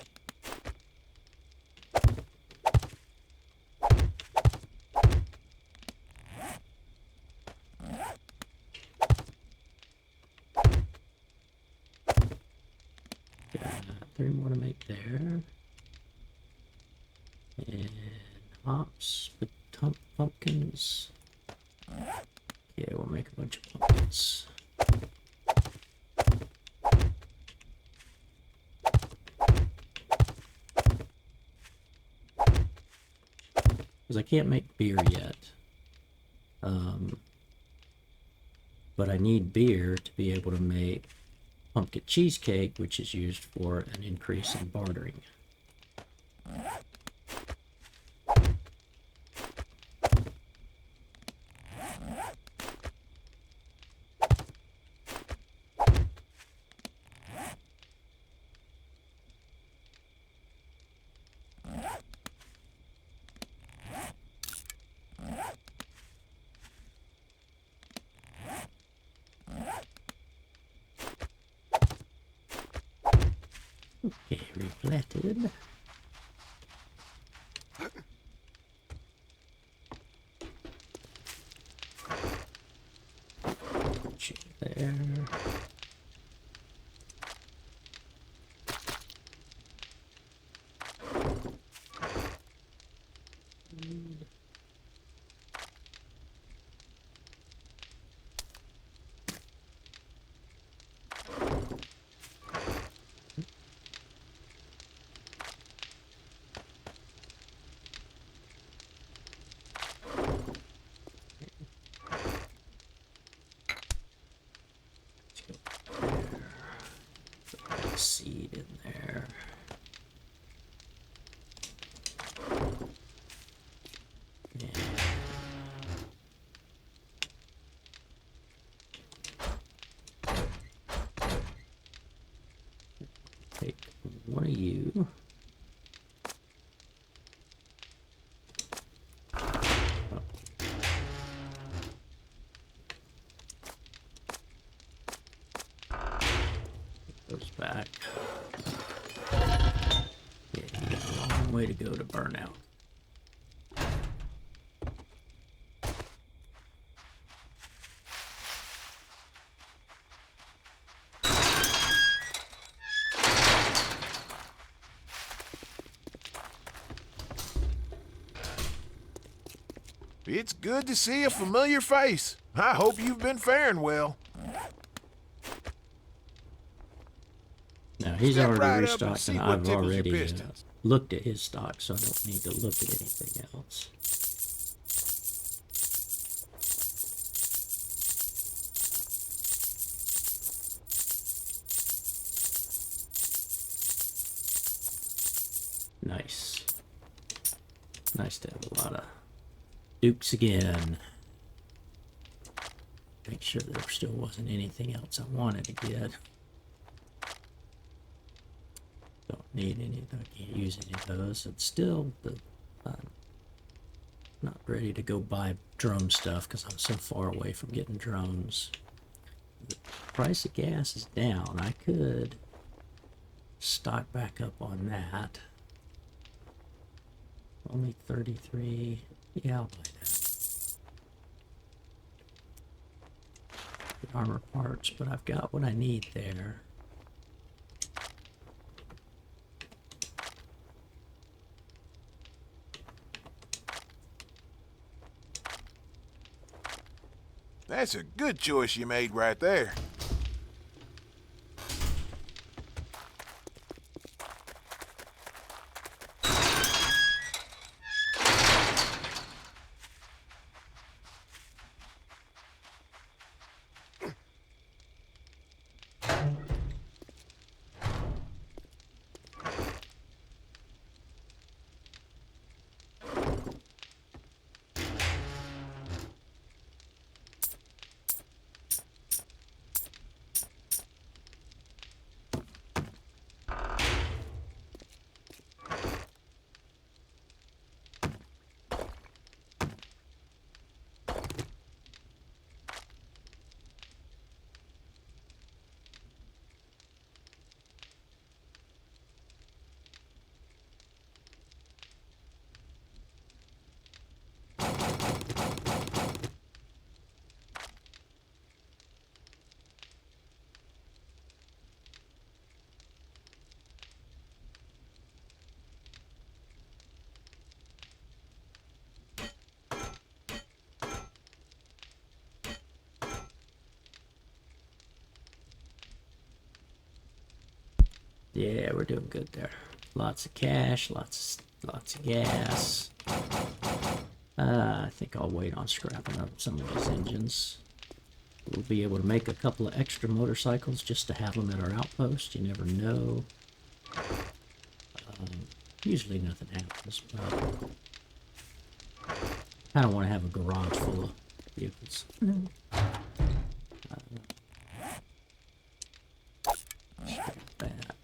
[SPEAKER 1] Got 3 more to make there. And hops, pumpkins. Yeah, we'll make a bunch of pumpkins. Because I can't make beer yet. But I need beer to be able to make pumpkin cheesecake, which is used for an increase in bartering. Okay, replatted. Put you there. Seed in there. Yeah. Take one of you. Oh. Goes back. Yeah, you got a long way to go to burn out.
[SPEAKER 2] It's good to see a familiar face. I hope you've been faring well.
[SPEAKER 1] Now he's
[SPEAKER 2] Step
[SPEAKER 1] already
[SPEAKER 2] right up and
[SPEAKER 1] restocked,
[SPEAKER 2] see
[SPEAKER 1] and
[SPEAKER 2] what
[SPEAKER 1] I've
[SPEAKER 2] tickles your
[SPEAKER 1] already
[SPEAKER 2] pistons.
[SPEAKER 1] looked at his stock, so I don't need to look at anything else. Nice. Nice to have a lot of Dukes again. Make sure there still wasn't anything else I wanted to get. Don't need any, I can't use any of those. It's still, I'm not ready to go buy drone stuff because I'm so far away from getting drones. The price of gas is down. I could stock back up on that. Only 33. Yeah, I'll buy that. The armor parts, but I've got what I need there.
[SPEAKER 2] That's a good choice you made right there.
[SPEAKER 1] Yeah, we're doing good there. Lots of cash, lots of gas. I think I'll wait on scrapping up some of these engines. We'll be able to make a couple of extra motorcycles just to have them at our outpost. You never know. Usually nothing happens, but I don't want to have a garage full of vehicles. That.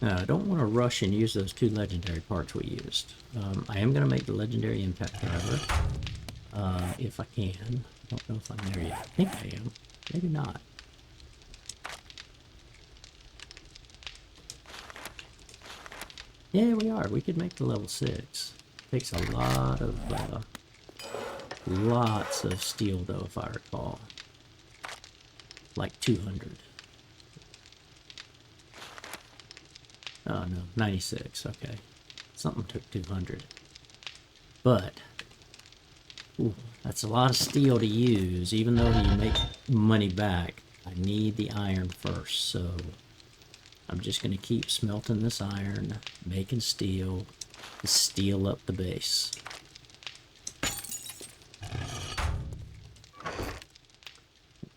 [SPEAKER 1] I don't want to rush and use those 2 legendary parts we used. I am going to make the legendary impact driver, if I can. I don't know if I'm there yet. I think I am. Maybe not. Yeah, we are. We could make the level 6. Takes a lot of, lots of steel though, if I recall. Like 200. Oh no, 96, okay. Something took 200. But, ooh, that's a lot of steel to use, even though you make money back. I need the iron first, so I'm just going to keep smelting this iron, making steel, to steel up the base.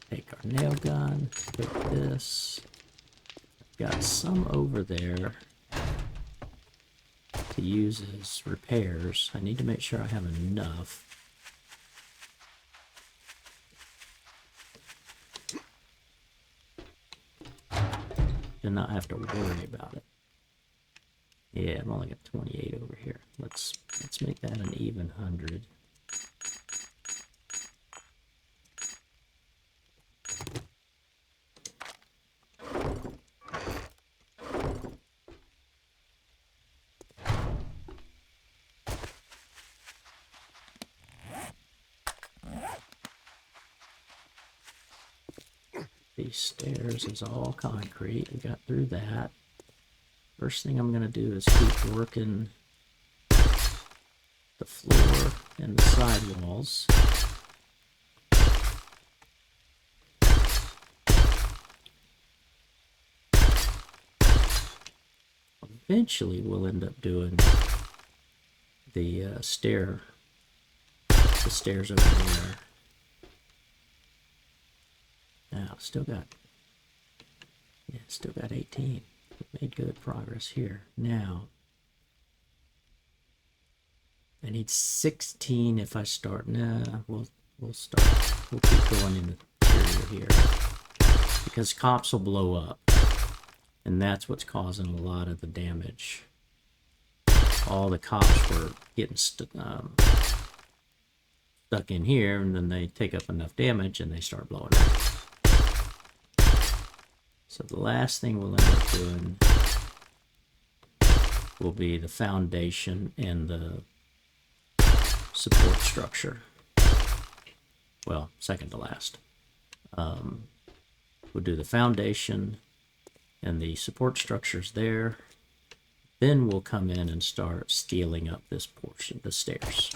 [SPEAKER 1] Take our nail gun, take this. Got some over there to use as repairs. I need to make sure I have enough. To not have to worry about it. Yeah, I've only got 28 over here. Let's make that an even 100. These stairs is all concrete. We got through that. First thing I'm going to do is keep working the floor and the side walls. Eventually we'll end up doing the stairs over there. Still got 18. Made good progress here. Now, I need 16 if I start. Nah, we'll start. We'll keep going in the area here because cops will blow up, and that's what's causing a lot of the damage. All the cops were getting stuck in here, and then they take up enough damage and they start blowing up. So the last thing we'll end up doing will be the foundation and the support structure. Well, second to last. We'll do the foundation and the support structures there. Then we'll come in and start scaling up this portion, the stairs.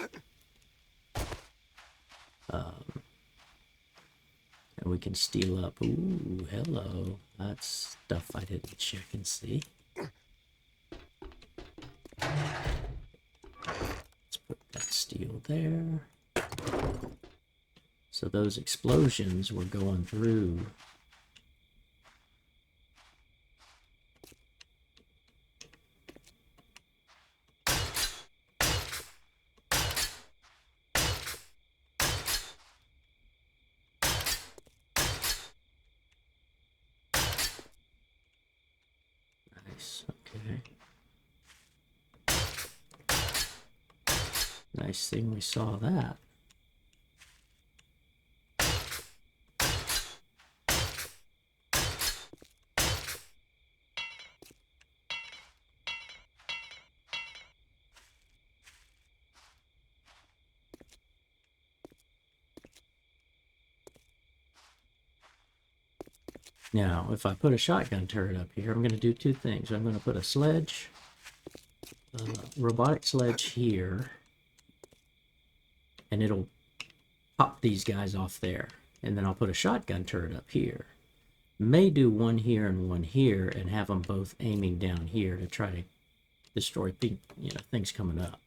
[SPEAKER 1] And we can steel up. Ooh, hello. That's stuff I didn't check and see. Let's put that steel there. So those explosions were going through. Nice, okay. Nice thing we saw that. Now, if I put a shotgun turret up here, I'm going to do two things. I'm going to put a sledge, robotic sledge here, and it'll pop these guys off there. And then I'll put a shotgun turret up here. May do one here and one here, and have them both aiming down here to try to destroy things coming up.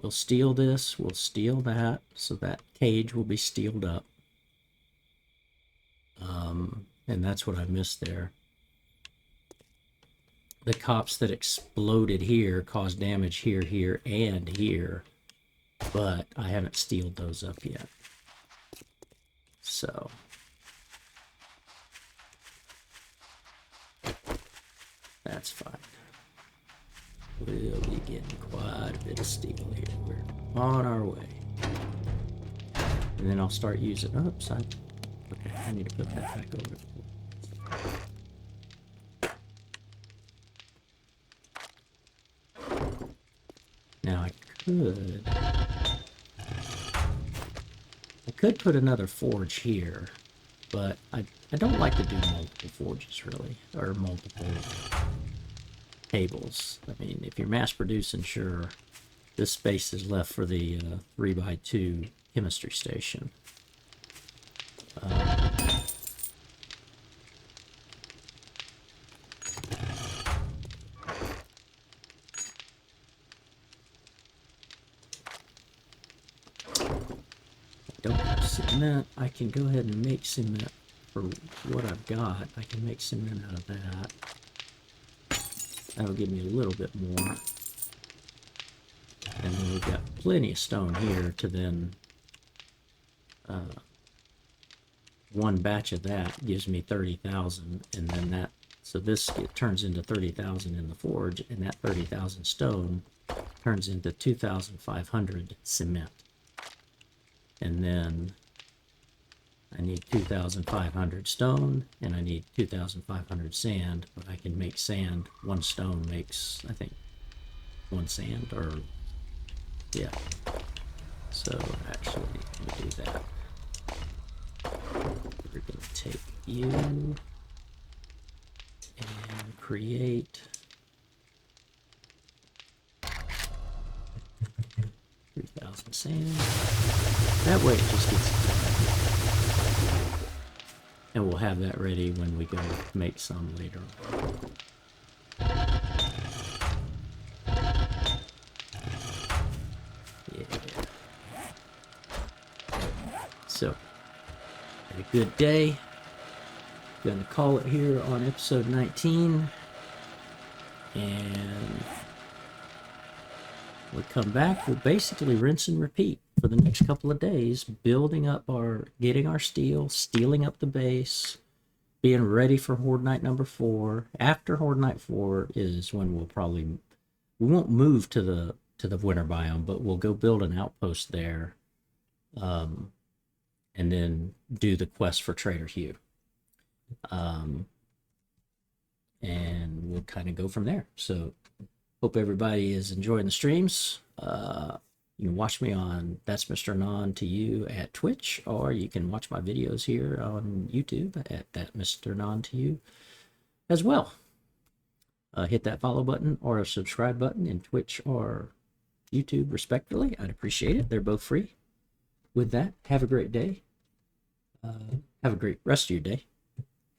[SPEAKER 1] We'll steel this, we'll steel that, so that cage will be steeled up. And that's what I missed there. The cops that exploded here caused damage here, here, and here, but I haven't steeled those up yet. So that's fine. We'll be getting quite a bit of steel here. We're on our way. And then I'll start using... Oops, okay, I need to put that back over. Now I could put another forge here, but I don't like to do multiple forges really, or multiple tables. I mean, if you're mass producing, sure, this space is left for the 3x2 chemistry station. Don't have cement. I can go ahead and make cement for what I've got. I can make cement out of that. That'll give me a little bit more. And then we've got plenty of stone here to then... one batch of that gives me 30,000, and then that... So this turns into 30,000 in the forge, and that 30,000 stone turns into 2,500 cement. And then I need 2,500 stone, and I need 2,500 sand, but I can make sand. One stone makes, I think, one sand, or, yeah. So, actually, let me do that. We're going to take you and create 3,000 sand. That way it just gets... And we'll have that ready when we go make some later on. Yeah. So, have a good day. Gonna call it here on episode 19. And we'll come back. We'll basically rinse and repeat for the next couple of days, building up getting our steel, steeling up the base, being ready for Horde Night number 4. After Horde Night 4 is when we won't move to the winter biome, but we'll go build an outpost there, and then do the quest for Trader Hugh. And we'll kind of go from there. So hope everybody is enjoying the streams. You can watch me on That's Mr. Non to You at Twitch, or you can watch my videos here on YouTube at That Mr. Non to You as well. Hit that follow button or a subscribe button in Twitch or YouTube, respectively. I'd appreciate it. They're both free. With that, have a great day. Have a great rest of your day.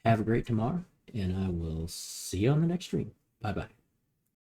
[SPEAKER 1] Have a great tomorrow, and I will see you on the next stream. Bye-bye.